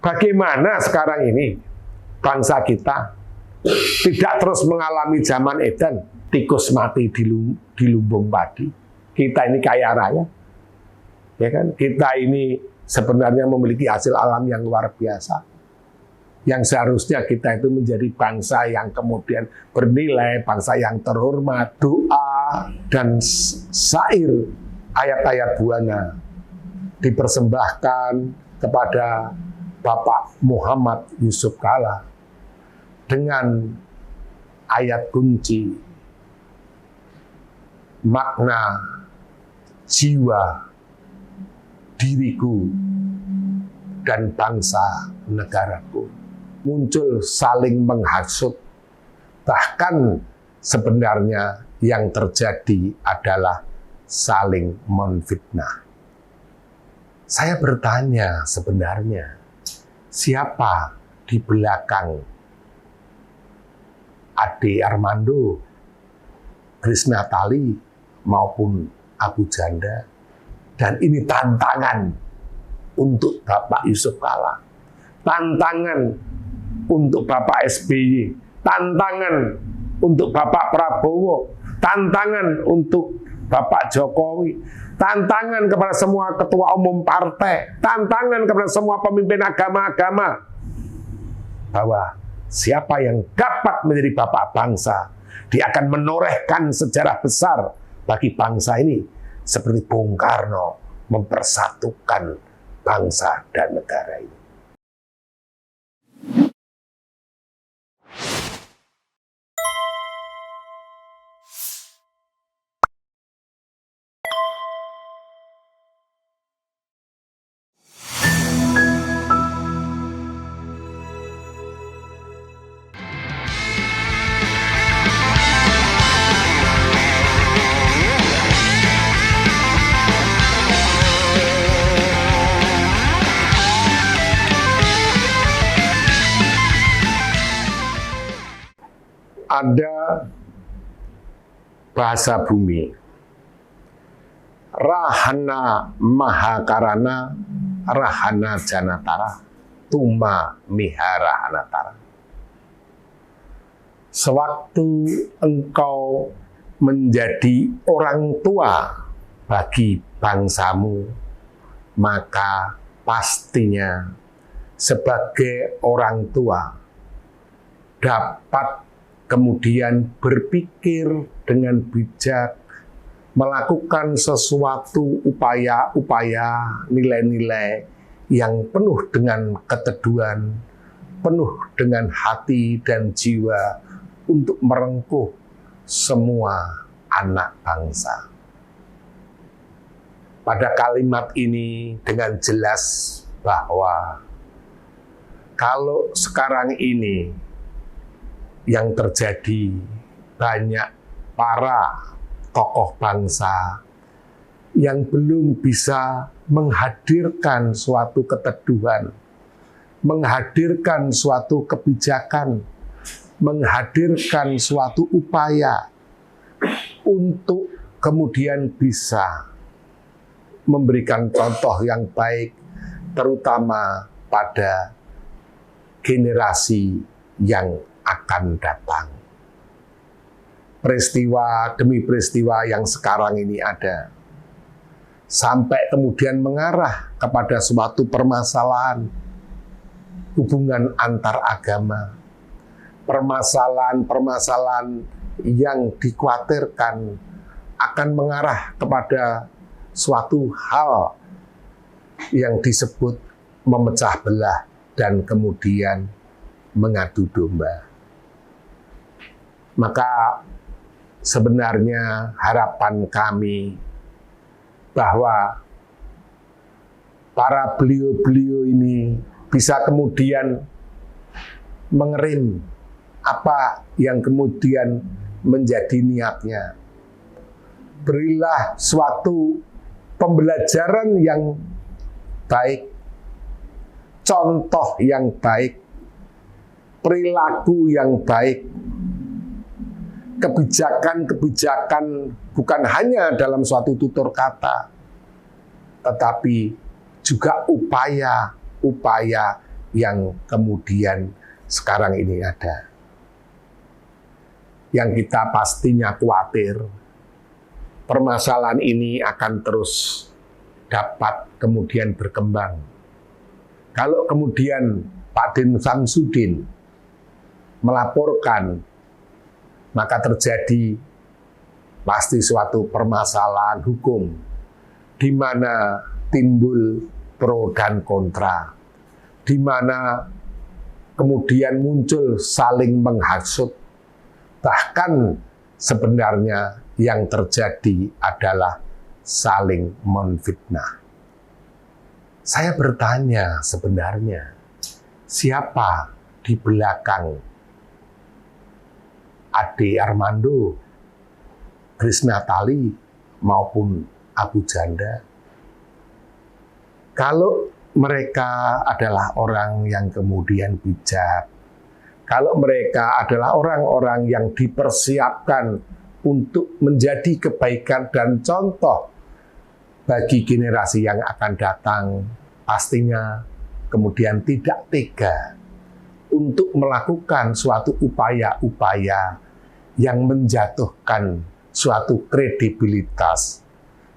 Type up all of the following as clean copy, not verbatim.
Bagaimana sekarang ini bangsa kita tidak terus mengalami zaman edan, tikus mati di lumbung padi. Kita ini kaya raya, ya kan? Kita ini sebenarnya memiliki hasil alam yang luar biasa. Yang seharusnya kita itu menjadi bangsa yang kemudian bernilai, bangsa yang terhormat. Doa dan syair ayat-ayat buana dipersembahkan kepada Bapak Muhammad Yusuf Kalla dengan ayat kunci makna jiwa diriku dan bangsa negaraku. Muncul saling menghasut, bahkan sebenarnya yang terjadi adalah saling menfitnah. Saya bertanya sebenarnya, siapa di belakang Ade Armando, Krisna Tali, maupun Abu Janda? Dan ini tantangan untuk Bapak Yusuf Kalla, tantangan untuk Bapak SBY, tantangan untuk Bapak Prabowo, tantangan untuk Bapak Jokowi, tantangan kepada semua ketua umum partai, tantangan kepada semua pemimpin agama-agama, bahwa siapa yang dapat menjadi bapak bangsa, dia akan menorehkan sejarah besar bagi bangsa ini, seperti Bung Karno mempersatukan bangsa dan negara ini. Ada bahasa bumi, Rahana Mahakarana, Rahana Janatara, Tuma Mihara Anatara. Sewaktu engkau menjadi orang tua bagi bangsamu, maka pastinya sebagai orang tua dapat kemudian berpikir dengan bijak, melakukan sesuatu upaya-upaya, nilai-nilai yang penuh dengan keteduhan, penuh dengan hati dan jiwa untuk merengkuh semua anak bangsa. Pada kalimat ini dengan jelas bahwa kalau sekarang ini yang terjadi, banyak para tokoh bangsa yang belum bisa menghadirkan suatu keteduhan, menghadirkan suatu kebijakan, menghadirkan suatu upaya untuk kemudian bisa memberikan contoh yang baik, terutama pada generasi yang akan datang. Peristiwa demi peristiwa yang sekarang ini ada, sampai kemudian mengarah kepada suatu permasalahan hubungan antar agama, permasalahan-permasalahan yang dikhawatirkan akan mengarah kepada suatu hal yang disebut memecah belah dan kemudian mengadu domba. Maka sebenarnya harapan kami bahwa para beliau-beliau ini bisa kemudian mengerim apa yang kemudian menjadi niatnya. Berilah suatu pembelajaran yang baik, contoh yang baik, perilaku yang baik, kebijakan-kebijakan bukan hanya dalam suatu tutur kata, tetapi juga upaya-upaya yang kemudian sekarang ini ada. Yang kita pastinya khawatir, permasalahan ini akan terus dapat kemudian berkembang. Kalau kemudian Pak Din Samsudin melaporkan, maka terjadi pasti suatu permasalahan hukum di mana timbul pro dan kontra, di mana kemudian muncul saling menghasut, bahkan sebenarnya yang terjadi adalah saling menfitnah. Saya bertanya sebenarnya, siapa di belakang Ade Armando, Grace Natali, maupun Abu Janda? Kalau mereka adalah orang yang kemudian bijak, kalau mereka adalah orang-orang yang dipersiapkan untuk menjadi kebaikan dan contoh bagi generasi yang akan datang, pastinya kemudian tidak tega untuk melakukan suatu upaya-upaya yang menjatuhkan suatu kredibilitas,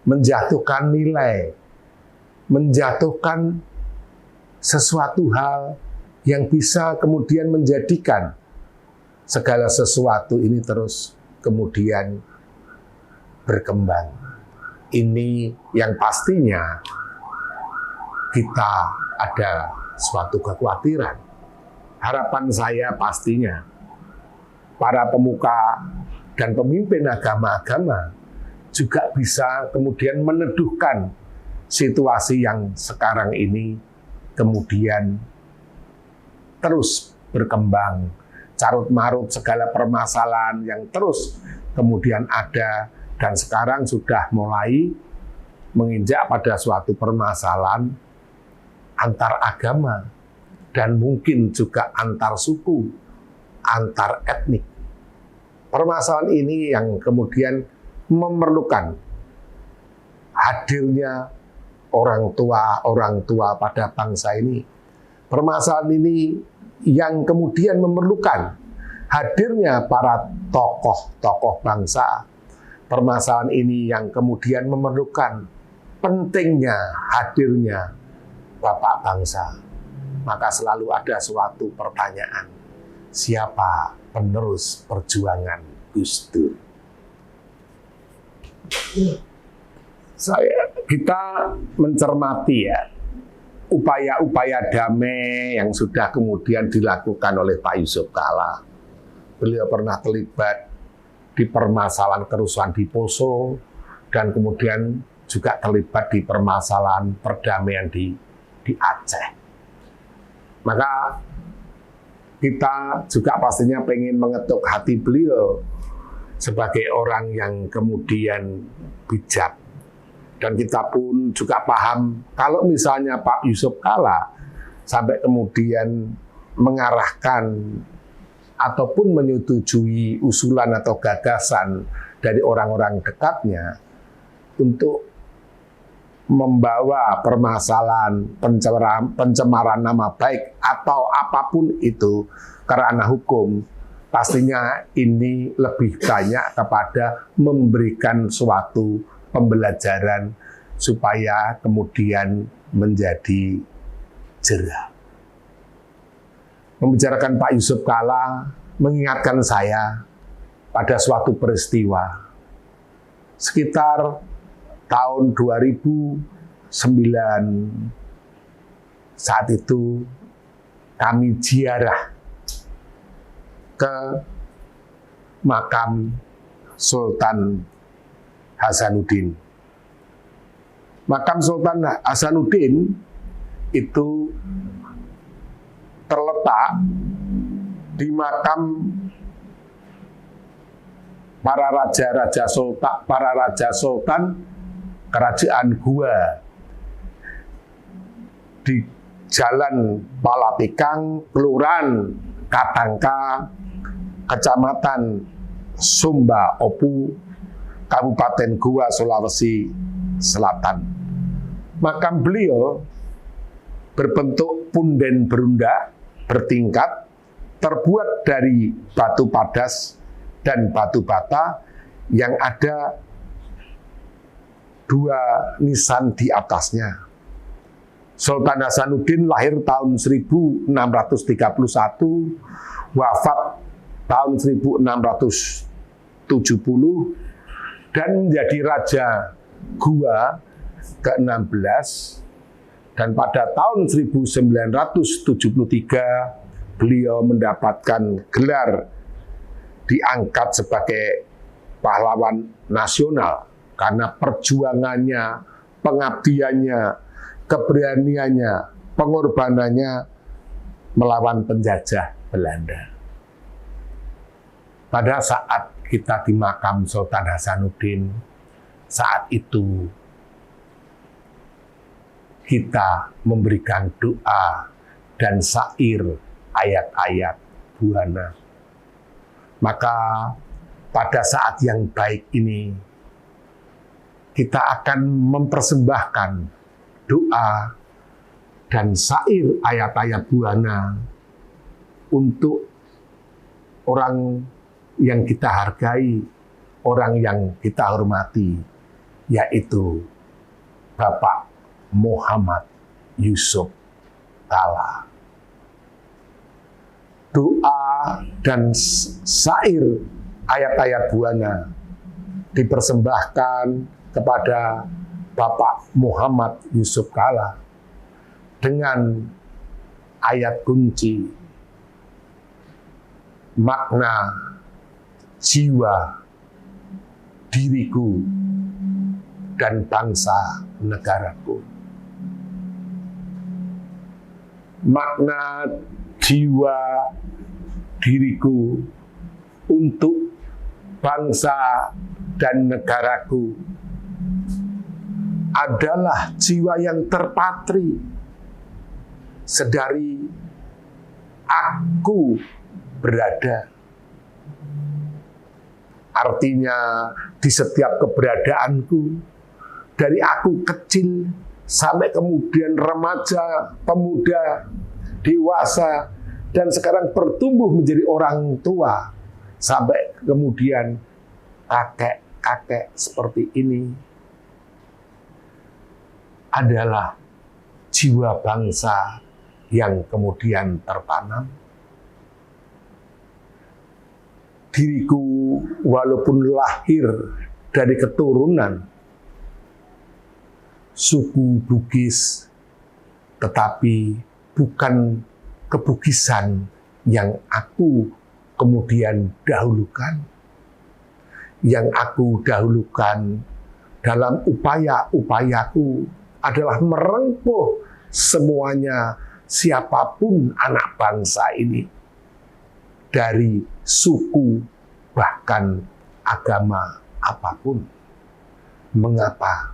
menjatuhkan nilai, menjatuhkan sesuatu hal yang bisa kemudian menjadikan segala sesuatu ini terus kemudian berkembang. Ini yang pastinya kita ada suatu kekhawatiran. Harapan saya pastinya para pemuka dan pemimpin agama-agama juga bisa kemudian meneduhkan situasi yang sekarang ini kemudian terus berkembang, carut-marut segala permasalahan yang terus kemudian ada dan sekarang sudah mulai menginjak pada suatu permasalahan antar agama dan mungkin juga antar suku, antar etnik. Permasalahan ini yang kemudian memerlukan hadirnya orang tua pada bangsa ini. Permasalahan ini yang kemudian memerlukan hadirnya para tokoh-tokoh bangsa. Permasalahan ini yang kemudian memerlukan pentingnya hadirnya bapak bangsa. Maka selalu ada suatu pertanyaan, siapa penerus perjuangan Gus Dur? Kita mencermati ya upaya-upaya damai yang sudah kemudian dilakukan oleh Pak Yusuf Kalla. Beliau pernah terlibat di permasalahan kerusuhan di Poso dan kemudian juga terlibat di permasalahan perdamaian di Aceh. Maka kita juga pastinya pengen mengetuk hati beliau sebagai orang yang kemudian bijak. Dan kita pun juga paham kalau misalnya Pak Yusuf Kalla sampai kemudian mengarahkan ataupun menyetujui usulan atau gagasan dari orang-orang dekatnya untuk membawa permasalahan pencemaran nama baik atau apapun itu ke ranah hukum, pastinya ini lebih banyak kepada memberikan suatu pembelajaran supaya kemudian menjadi jerah. Membicarakan Pak Yusuf Kalla mengingatkan saya pada suatu peristiwa sekitar tahun 2009. Saat itu kami ziarah ke makam Sultan Hasanuddin. Makam Sultan Hasanuddin itu terletak di makam para raja sultan kerajaan Goa di Jalan Palapikang, Kelurahan Katangka, Kecamatan Sumba Opu, Kabupaten Goa, Sulawesi Selatan. Makam beliau berbentuk punden berunda, bertingkat, terbuat dari batu padas dan batu bata yang ada 2 nisan di atasnya. Sultan Hasanuddin lahir tahun 1631, wafat tahun 1670, dan menjadi Raja Gua ke-16. Dan pada tahun 1973, beliau mendapatkan gelar diangkat sebagai pahlawan nasional karena perjuangannya, pengabdiannya, keberaniannya, pengorbanannya melawan penjajah Belanda. Pada saat kita di makam Sultan Hasanuddin, saat itu kita memberikan doa dan syair ayat-ayat buana. Maka pada saat yang baik ini, kita akan mempersembahkan doa dan syair ayat-ayat buana untuk orang yang kita hargai, orang yang kita hormati, yaitu Bapak Muhammad Yusuf Kalla. Doa dan syair ayat-ayat buana dipersembahkan kepada Bapak Muhammad Yusuf Kalla dengan ayat kunci makna jiwa, diriku, dan bangsa negaraku. Makna jiwa, diriku untuk bangsa dan negaraku adalah jiwa yang terpatri sedari aku berada. Artinya di setiap keberadaanku, dari aku kecil sampai kemudian remaja, pemuda, dewasa, dan sekarang bertumbuh menjadi orang tua, sampai kemudian kakek-kakek seperti ini, adalah jiwa bangsa yang kemudian tertanam. Diriku walaupun lahir dari keturunan suku Bugis, tetapi bukan kebugisan yang aku kemudian dahulukan. Yang aku dahulukan dalam upaya-upayaku adalah merengkuh semuanya, siapapun anak bangsa ini, dari suku bahkan agama apapun. Mengapa?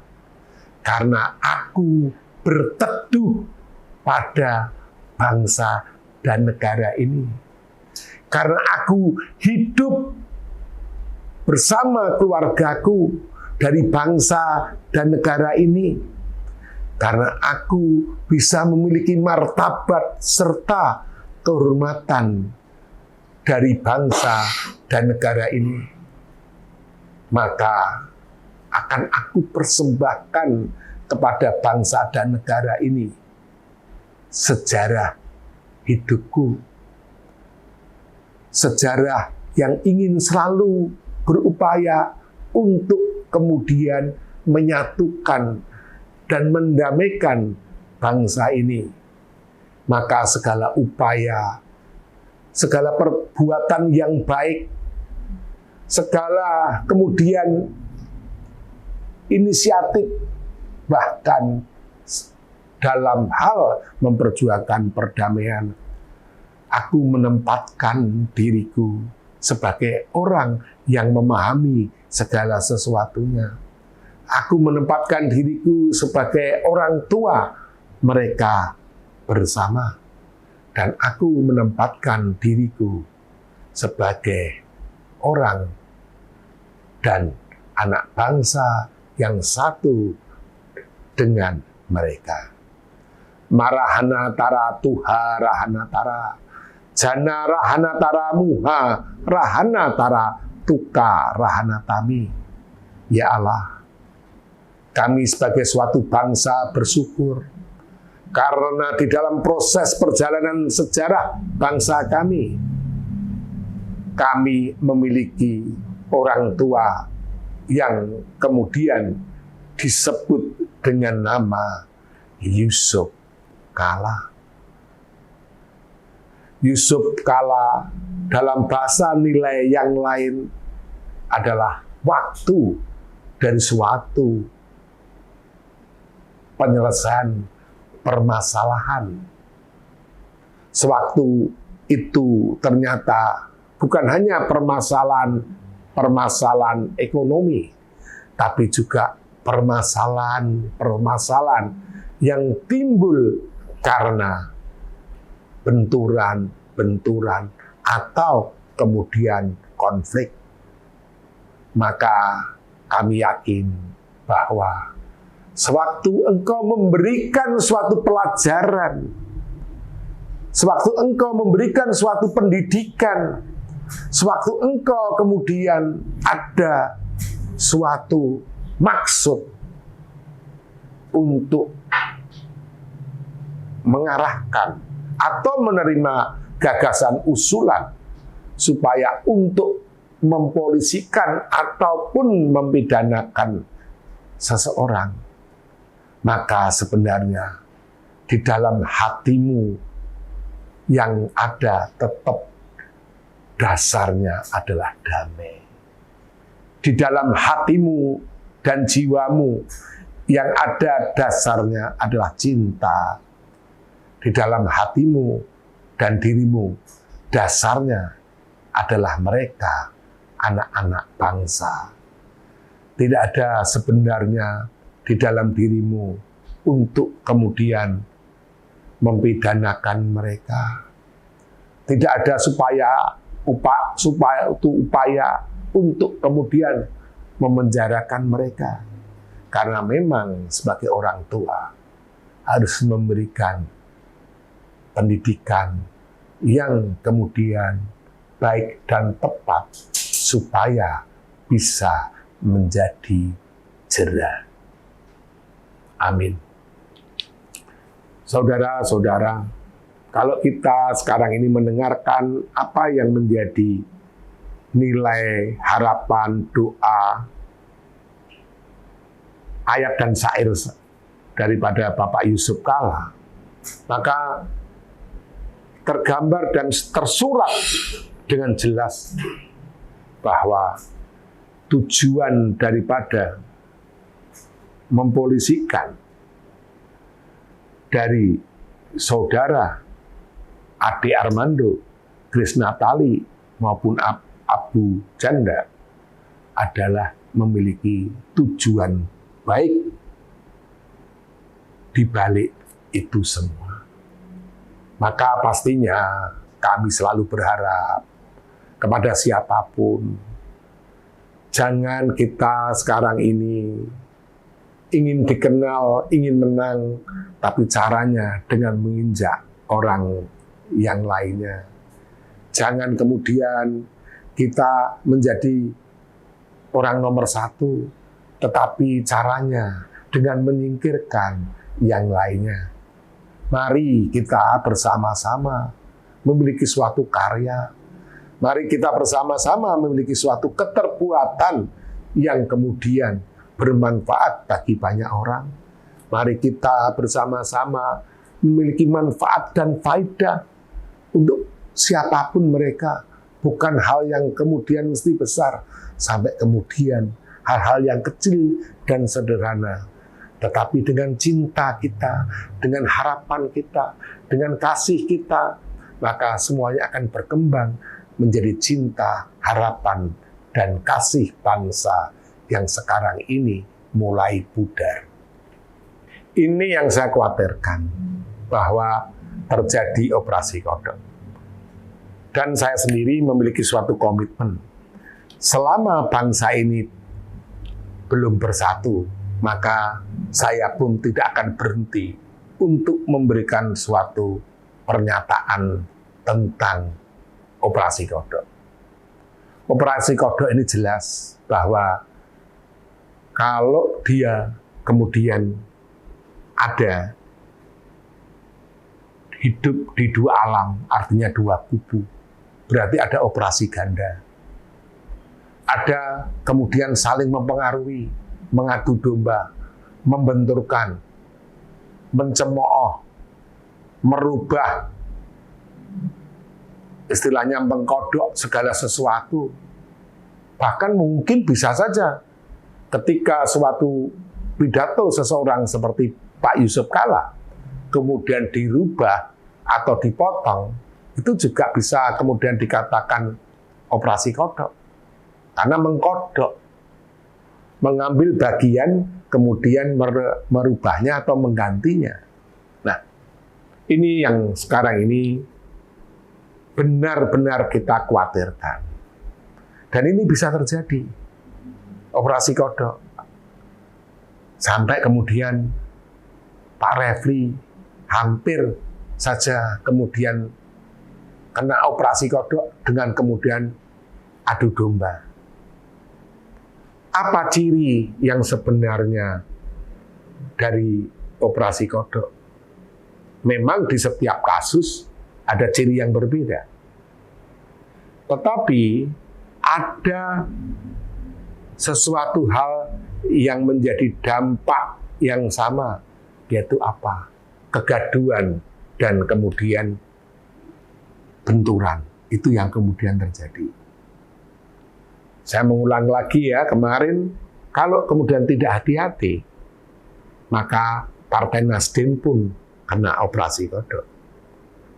Karena aku berteduh pada bangsa dan negara ini. Karena aku hidup bersama keluargaku dari bangsa dan negara ini. Karena aku bisa memiliki martabat serta kehormatan dari bangsa dan negara ini, maka akan aku persembahkan kepada bangsa dan negara ini sejarah hidupku, sejarah yang ingin selalu berupaya untuk kemudian menyatukan dan mendamaikan bangsa ini. Maka segala upaya, segala perbuatan yang baik, segala kemudian inisiatif, bahkan dalam hal memperjuangkan perdamaian, aku menempatkan diriku sebagai orang yang memahami segala sesuatunya. Aku menempatkan diriku sebagai orang tua mereka bersama. Dan aku menempatkan diriku sebagai orang dan anak bangsa yang satu dengan mereka. Marahana tara tuha rahana tara, jana rahana tara muha rahana tara tuka rahana tami. Ya Allah, kami sebagai suatu bangsa bersyukur karena di dalam proses perjalanan sejarah bangsa kami memiliki orang tua yang kemudian disebut dengan nama Yusuf Kala. Yusuf Kala dalam bahasa nilai yang lain adalah waktu dari suatu penyelesaian permasalahan. Sewaktu itu ternyata bukan hanya permasalahan ekonomi, tapi juga permasalahan yang timbul karena benturan atau kemudian konflik. Maka kami yakin bahwa sewaktu engkau memberikan suatu pelajaran, sewaktu engkau memberikan suatu pendidikan, sewaktu engkau kemudian ada suatu maksud untuk mengarahkan atau menerima gagasan usulan supaya untuk mempolisikan ataupun mempidanakan seseorang, maka sebenarnya di dalam hatimu yang ada tetap dasarnya adalah damai. Di dalam hatimu dan jiwamu yang ada dasarnya adalah cinta. Di dalam hatimu dan dirimu dasarnya adalah mereka, anak-anak bangsa. Tidak ada sebenarnya di dalam dirimu untuk kemudian mempidanakan mereka. Tidak ada upaya untuk kemudian memenjarakan mereka. Karena memang sebagai orang tua harus memberikan pendidikan yang kemudian baik dan tepat supaya bisa menjadi jera. Amin. Saudara-saudara, kalau kita sekarang ini mendengarkan apa yang menjadi nilai harapan, doa, ayat dan syair daripada Bapak Yusuf Kala, maka tergambar dan tersurat dengan jelas bahwa tujuan daripada mempolisikan dari saudara Ade Armando, Grace Natali maupun Abu Janda adalah memiliki tujuan baik di balik itu semua. Maka pastinya kami selalu berharap kepada siapapun, jangan kita sekarang ini ingin dikenal, ingin menang, tapi caranya dengan menginjak orang yang lainnya. Jangan kemudian kita menjadi orang nomor satu, tetapi caranya dengan menyingkirkan yang lainnya. Mari kita bersama-sama memiliki suatu karya. Mari kita bersama-sama memiliki suatu keterbuatan yang kemudian bermanfaat bagi banyak orang. Mari kita bersama-sama memiliki manfaat dan faedah untuk siapapun mereka. Bukan hal yang kemudian mesti besar, sampai kemudian hal-hal yang kecil dan sederhana. Tetapi dengan cinta kita, dengan harapan kita, dengan kasih kita, maka semuanya akan berkembang menjadi cinta, harapan, dan kasih bangsa yang sekarang ini mulai pudar. Ini yang saya khawatirkan, bahwa terjadi operasi kodok. Dan saya sendiri memiliki suatu komitmen. Selama bangsa ini belum bersatu, maka saya pun tidak akan berhenti untuk memberikan suatu pernyataan tentang operasi kodok. Operasi kodok ini jelas bahwa kalau dia kemudian ada hidup di dua alam, artinya dua kubu, berarti ada operasi ganda. Ada kemudian saling mempengaruhi, mengadu domba, membenturkan, mencemooh, merubah, istilahnya mengkodok segala sesuatu. Bahkan mungkin bisa saja ketika suatu pidato seseorang seperti Pak Yusuf Kalla kemudian dirubah atau dipotong, itu juga bisa kemudian dikatakan operasi kodok. Karena mengkodok, mengambil bagian kemudian merubahnya atau menggantinya. Nah, ini yang sekarang ini benar-benar kita khawatirkan. Dan ini bisa terjadi, operasi kodok. Sampai kemudian Pak Refli hampir saja kemudian kena operasi kodok dengan kemudian adu domba. Apa ciri yang sebenarnya dari operasi kodok? Memang di setiap kasus ada ciri yang berbeda. Tetapi ada sesuatu hal yang menjadi dampak yang sama, yaitu apa? Kegaduhan dan kemudian benturan. Itu yang kemudian terjadi. Saya mengulang lagi ya, kemarin kalau kemudian tidak hati-hati, maka Partai Nasdem pun kena operasi kodok.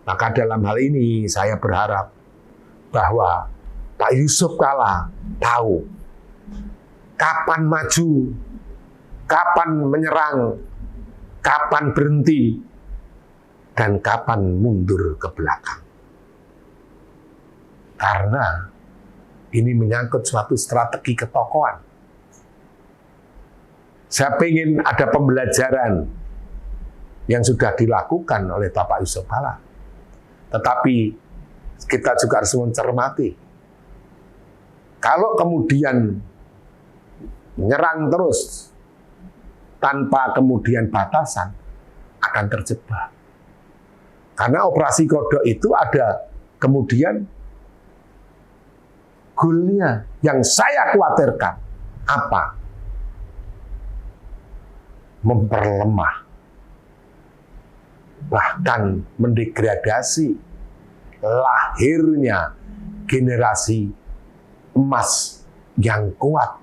Maka dalam hal ini saya berharap bahwa Pak Yusuf Kalla tahu kapan maju, kapan menyerang, kapan berhenti, dan kapan mundur ke belakang. Karena ini menyangkut suatu strategi ketokohan. Saya ingin ada pembelajaran yang sudah dilakukan oleh Bapak Yusuf Kalla. Tetapi kita juga harus mencermati. Kalau kemudian menyerang terus, tanpa kemudian batasan, akan terjebak. Karena operasi kodok itu ada kemudian goalnya yang saya khawatirkan. Apa? Memperlemah, bahkan mendegradasi lahirnya generasi emas yang kuat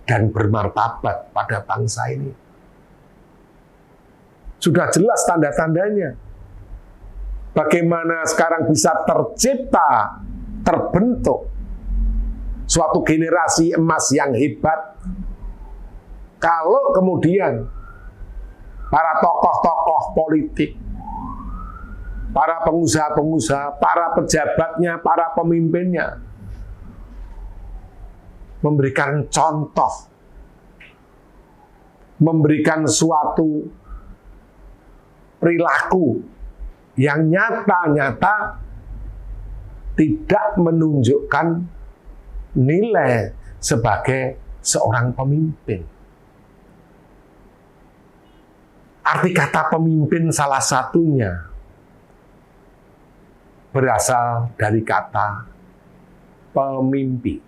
dan bermartabat pada bangsa ini. Sudah jelas tanda-tandanya. Bagaimana sekarang bisa tercipta, terbentuk suatu generasi emas yang hebat, kalau kemudian para tokoh-tokoh politik, para pengusaha-pengusaha, para pejabatnya, para pemimpinnya memberikan contoh, memberikan suatu perilaku yang nyata-nyata tidak menunjukkan nilai sebagai seorang pemimpin. Arti kata pemimpin salah satunya berasal dari kata pemimpi.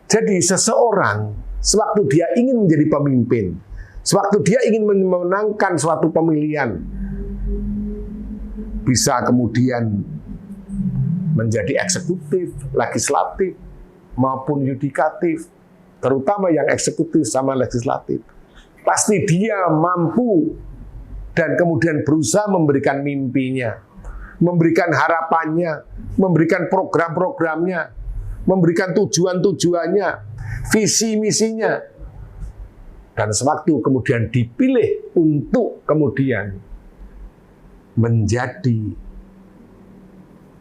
Jadi seseorang sewaktu dia ingin menjadi pemimpin, sewaktu dia ingin memenangkan suatu pemilihan, bisa kemudian menjadi eksekutif, legislatif, maupun yudikatif, terutama yang eksekutif sama legislatif. Pasti dia mampu dan kemudian berusaha memberikan mimpinya, memberikan harapannya, memberikan program-programnya, memberikan tujuan-tujuannya, visi misinya. Dan sewaktu kemudian dipilih untuk kemudian menjadi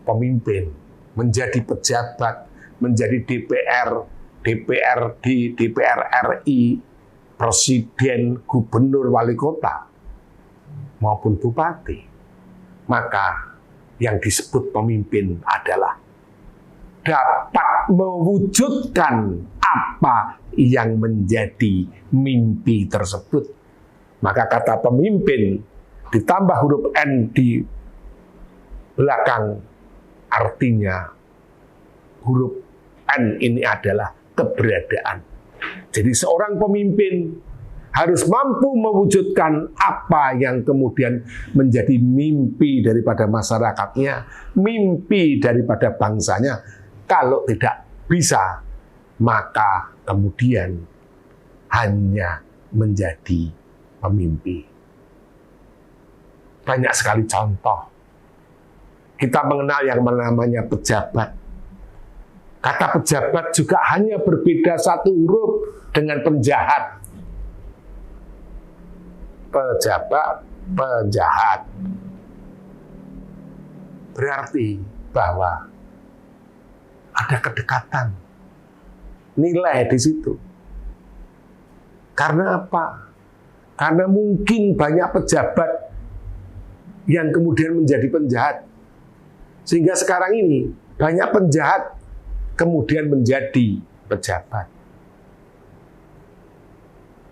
pemimpin, menjadi pejabat, menjadi DPR, DPRD, DPR RI, presiden, gubernur, wali kota, maupun bupati, maka yang disebut pemimpin adalah dapat mewujudkan apa yang menjadi mimpi tersebut. Maka kata pemimpin ditambah huruf N di belakang, artinya huruf N ini adalah keberadaan. Jadi seorang pemimpin harus mampu mewujudkan apa yang kemudian menjadi mimpi daripada masyarakatnya, mimpi daripada bangsanya. Kalau tidak bisa, maka kemudian hanya menjadi pemimpi. Banyak sekali contoh. Kita mengenal yang namanya pejabat. Kata pejabat juga hanya berbeda satu huruf dengan penjahat. Pejabat, penjahat. Berarti bahwa ada kedekatan, nilai di situ. Karena apa? Karena mungkin banyak pejabat yang kemudian menjadi penjahat. Sehingga sekarang ini banyak penjahat kemudian menjadi pejabat.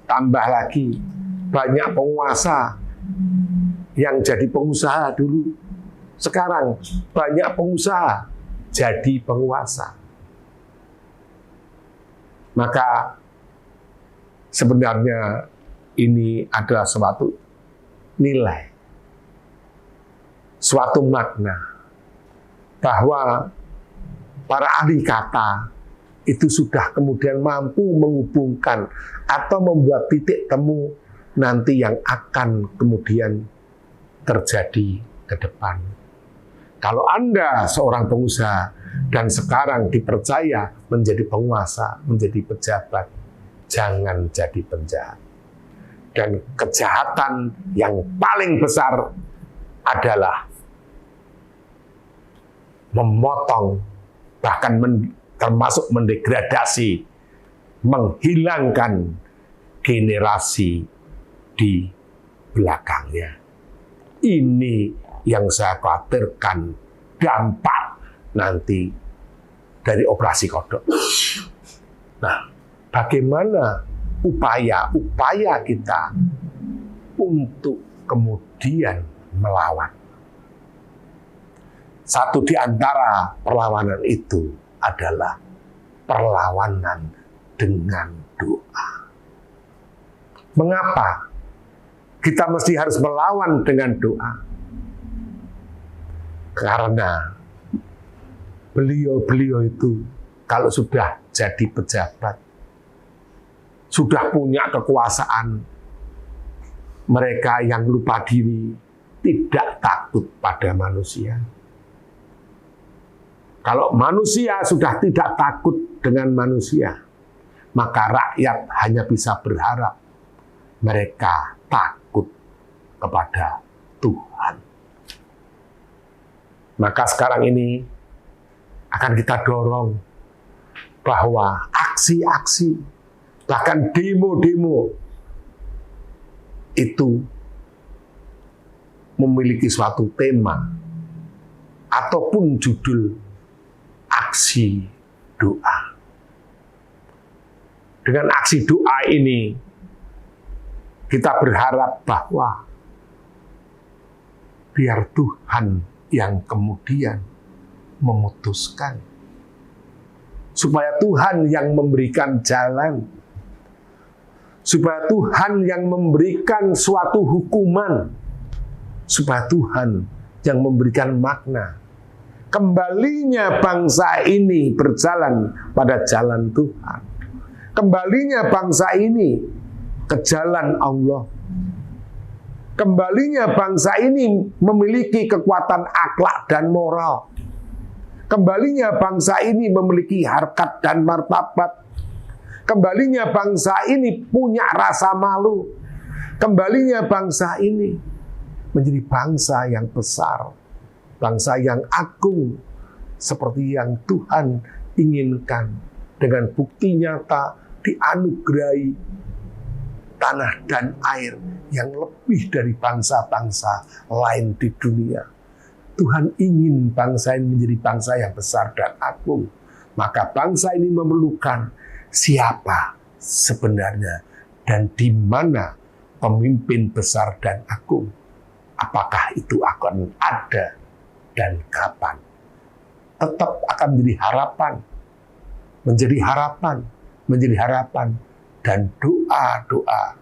Tambah lagi, banyak penguasa yang jadi pengusaha dulu. Sekarang banyak pengusaha jadi penguasa. Maka sebenarnya ini adalah suatu nilai, suatu makna, bahwa para ahli kata itu sudah kemudian mampu menghubungkan atau membuat titik temu nanti yang akan kemudian terjadi ke depan. Kalau Anda seorang pengusaha dan sekarang dipercaya menjadi penguasa, menjadi pejabat, jangan jadi penjahat. Dan kejahatan yang paling besar adalah memotong, bahkan termasuk mendegradasi, menghilangkan generasi di belakangnya. Ini yang saya khawatirkan dampak nanti dari operasi kodok. Nah, bagaimana upaya kita untuk kemudian melawan? Satu di antara perlawanan itu adalah perlawanan dengan doa. Mengapa kita mesti harus melawan dengan doa? Karena beliau-beliau itu kalau sudah jadi pejabat, sudah punya kekuasaan, mereka yang lupa diri tidak takut pada manusia. Kalau manusia sudah tidak takut dengan manusia, maka rakyat hanya bisa berharap mereka takut kepada Tuhan. Maka sekarang ini akan kita dorong bahwa aksi-aksi, bahkan demo-demo itu memiliki suatu tema ataupun judul aksi doa. Dengan aksi doa ini kita berharap bahwa biar Tuhan yang kemudian memutuskan, supaya Tuhan yang memberikan jalan, supaya Tuhan yang memberikan suatu hukuman, supaya Tuhan yang memberikan makna. Kembalinya bangsa ini berjalan pada jalan Tuhan. Kembalinya bangsa ini ke jalan Allah. Kembalinya bangsa ini memiliki kekuatan akhlak dan moral. Kembalinya bangsa ini memiliki harkat dan martabat. Kembalinya bangsa ini punya rasa malu. Kembalinya bangsa ini menjadi bangsa yang besar, bangsa yang agung, seperti yang Tuhan inginkan, dengan bukti nyata dianugerahi tanah dan air yang lebih dari bangsa-bangsa lain di dunia. Tuhan ingin bangsa ini menjadi bangsa yang besar dan agung. Maka bangsa ini memerlukan siapa sebenarnya dan di mana pemimpin besar dan agung. Apakah itu akan ada dan kapan? Tetap akan menjadi harapan dan doa-doa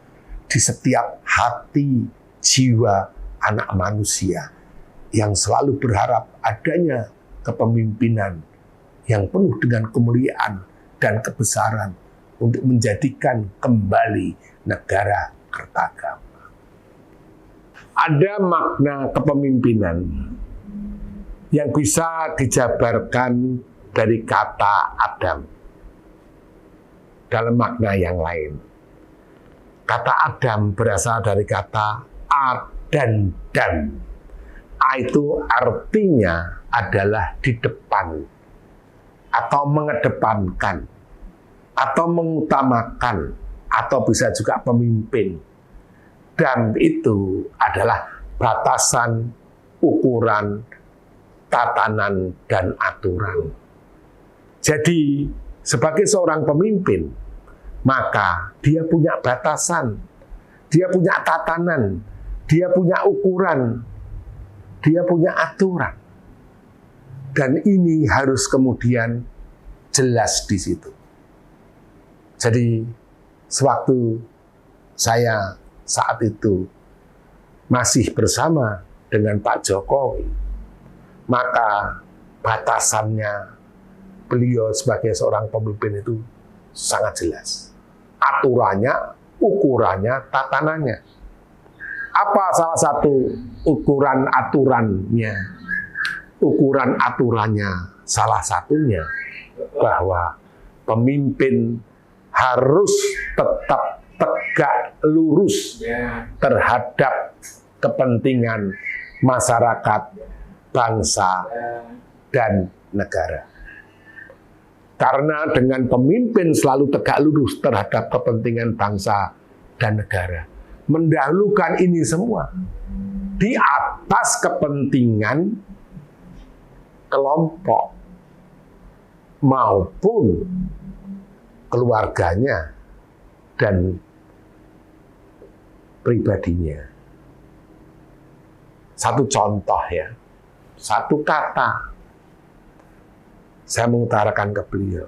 di setiap hati jiwa anak manusia yang selalu berharap adanya kepemimpinan yang penuh dengan kemuliaan dan kebesaran untuk menjadikan kembali negara Kertagama. Ada makna kepemimpinan yang bisa dijabarkan dari kata Adam dalam makna yang lain. Kata Adam berasal dari kata ad dan dam. A itu artinya adalah di depan, atau mengedepankan, atau mengutamakan, atau bisa juga pemimpin. Dam itu adalah batasan, ukuran, tatanan, dan aturan. Jadi, sebagai seorang pemimpin, maka dia punya batasan, dia punya tatanan, dia punya ukuran, dia punya aturan. Dan ini harus kemudian jelas di situ. Jadi, sewaktu saya saat itu masih bersama dengan Pak Jokowi, maka batasannya beliau sebagai seorang pemimpin itu sangat jelas. Aturannya, ukurannya, tatanannya. Apa salah satu ukuran aturannya? Ukuran aturannya salah satunya bahwa pemimpin harus tetap tegak lurus terhadap kepentingan masyarakat, bangsa, dan negara. Karena dengan pemimpin selalu tegak lurus terhadap kepentingan bangsa dan negara, mendahulukan ini semua di atas kepentingan kelompok maupun keluarganya dan pribadinya. Satu contoh ya, satu kata saya mengutarakan ke beliau.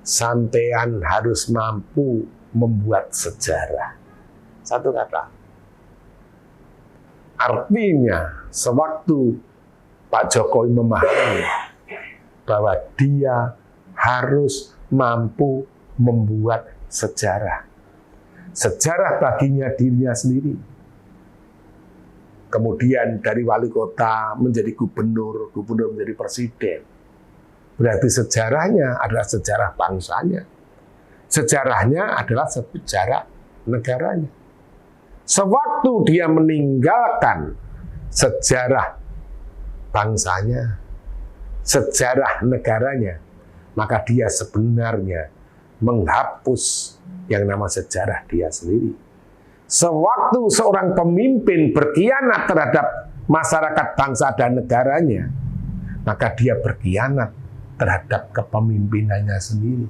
Sampean harus mampu membuat sejarah. Satu kata. Artinya, sewaktu Pak Jokowi memahami bahwa dia harus mampu membuat sejarah. Sejarah baginya dirinya sendiri. Kemudian dari wali kota menjadi gubernur, gubernur menjadi presiden. Berarti sejarahnya adalah sejarah bangsanya. Sejarahnya adalah sejarah negaranya. Sewaktu dia meninggalkan sejarah bangsanya, sejarah negaranya, maka dia sebenarnya menghapus yang nama sejarah dia sendiri. Sewaktu seorang pemimpin berkhianat terhadap masyarakat, bangsa, dan negaranya, maka dia berkhianat terhadap kepemimpinannya sendiri.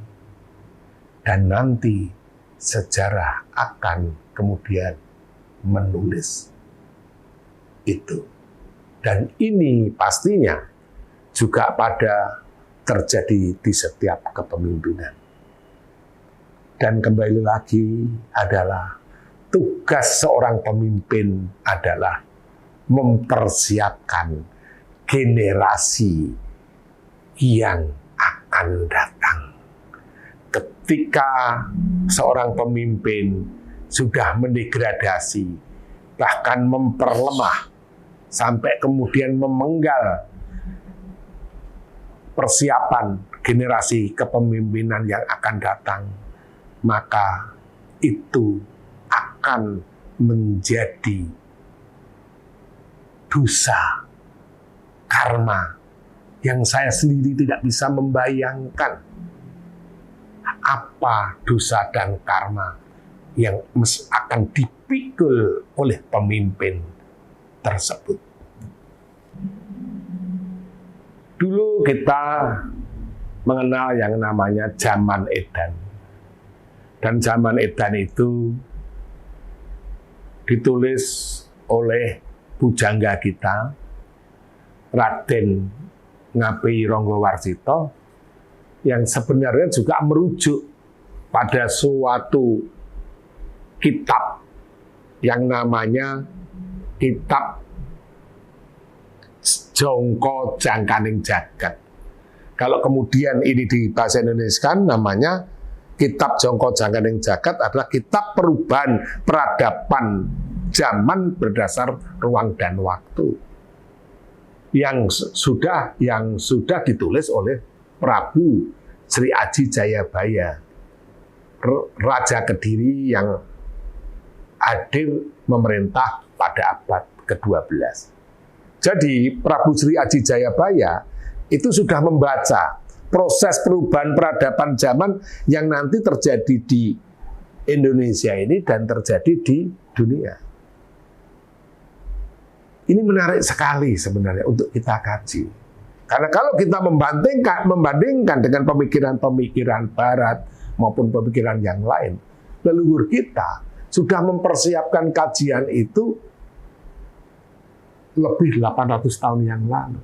Dan nanti sejarah akan kemudian menulis itu. Dan ini pastinya juga pada terjadi di setiap kepemimpinan. Dan kembali lagi adalah tugas seorang pemimpin adalah mempersiapkan generasi yang akan datang. Ketika seorang pemimpin sudah mendegradasi, bahkan memperlemah, sampai kemudian memenggal persiapan generasi kepemimpinan yang akan datang, maka itu akan menjadi dosa, karma, yang saya sendiri tidak bisa membayangkan apa dosa dan karma yang akan dipikul oleh pemimpin tersebut. Dulu kita mengenal yang namanya zaman edan. Dan zaman edan itu ditulis oleh pujangga kita, Raden Ngabei Ranggawarsita, yang sebenarnya juga merujuk pada suatu kitab yang namanya Kitab Jongko Jangkaning Jagat. Kalau kemudian ini di bahasa Indonesia namanya Kitab Jongko Jangkaning Jagat adalah kitab perubahan peradaban zaman berdasar ruang dan waktu yang sudah ditulis oleh Prabu Sri Aji Jayabaya, Raja Kediri yang hadir memerintah pada abad ke-12. Jadi Prabu Sri Aji Jayabaya itu sudah membaca proses perubahan peradaban zaman yang nanti terjadi di Indonesia ini dan terjadi di dunia. Ini menarik sekali sebenarnya untuk kita kaji. Karena kalau kita membandingkan dengan pemikiran-pemikiran Barat maupun pemikiran yang lain, leluhur kita sudah mempersiapkan kajian itu lebih 800 tahun yang lalu.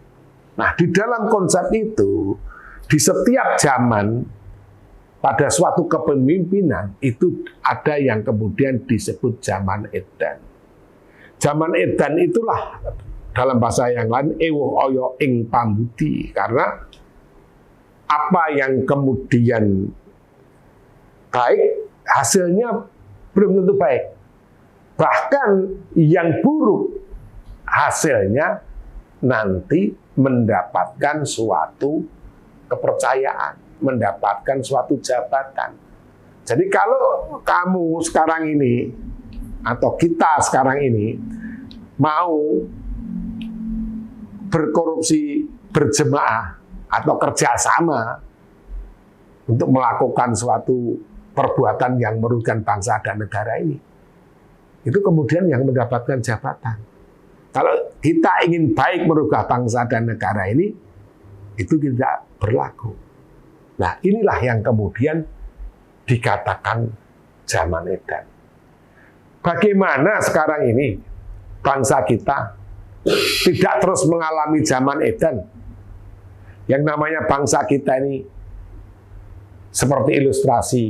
Nah, di dalam konsep itu, di setiap zaman, pada suatu kepemimpinan, itu ada yang kemudian disebut zaman edan. Zaman edan itulah, dalam bahasa yang lain, ewuh oyo ing pambudi. Karena apa yang kemudian baik, hasilnya belum tentu baik. Bahkan yang buruk, hasilnya nanti mendapatkan suatu kepercayaan, mendapatkan suatu jabatan. Jadi kalau kamu sekarang ini, atau kita sekarang ini, mau berkorupsi berjemaah atau kerjasama untuk melakukan suatu perbuatan yang merugikan bangsa dan negara ini, itu kemudian yang mendapatkan jabatan. Kalau kita ingin baik merubah bangsa dan negara ini, itu tidak berlaku. Nah, inilah yang kemudian dikatakan zaman edan. Bagaimana sekarang ini bangsa kita tidak terus mengalami zaman edan? Yang namanya bangsa kita ini seperti ilustrasi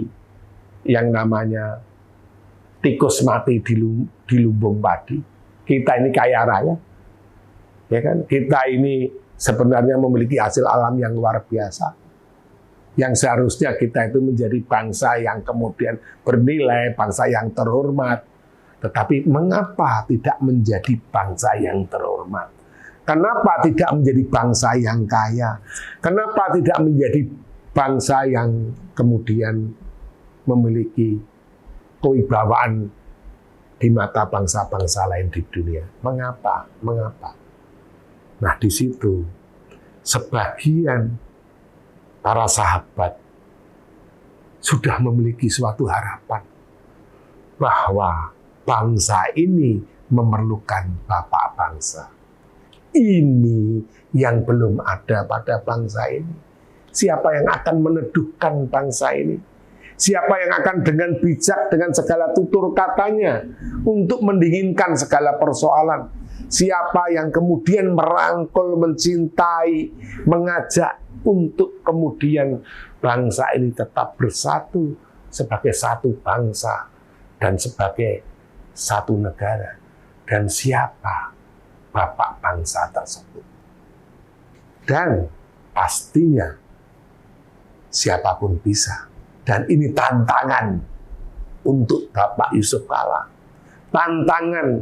yang namanya tikus mati di lumbung padi. Kita ini kaya raya, ya kan? Kita ini sebenarnya memiliki hasil alam yang luar biasa, yang seharusnya kita itu menjadi bangsa yang kemudian bernilai, bangsa yang terhormat. Tetapi mengapa tidak menjadi bangsa yang terhormat? Kenapa tidak menjadi bangsa yang kaya? Kenapa tidak menjadi bangsa yang kemudian memiliki kewibawaan di mata bangsa-bangsa lain di dunia? Mengapa? Mengapa? Nah, di situ sebagian para sahabat sudah memiliki suatu harapan bahwa bangsa ini memerlukan bapak bangsa. Ini yang belum ada pada bangsa ini. Siapa yang akan meneduhkan bangsa ini? Siapa yang akan dengan bijak, dengan segala tutur katanya untuk mendinginkan segala persoalan? Siapa yang kemudian merangkul, mencintai, mengajak untuk kemudian bangsa ini tetap bersatu sebagai satu bangsa dan sebagai satu negara? Dan siapa bapak bangsa tersebut? Dan pastinya siapapun bisa. Dan ini tantangan untuk Bapak Yusuf Kalla, tantangan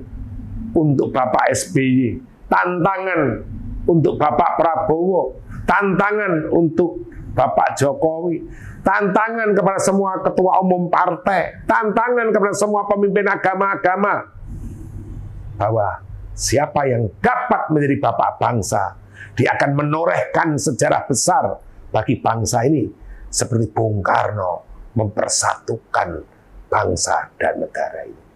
untuk Bapak SBY, tantangan untuk Bapak Prabowo, tantangan untuk Bapak Jokowi, tantangan kepada semua ketua umum partai, tantangan kepada semua pemimpin agama-agama, bahwa siapa yang dapat menjadi bapak bangsa, dia akan menorehkan sejarah besar bagi bangsa ini. Seperti Bung Karno mempersatukan bangsa dan negara ini.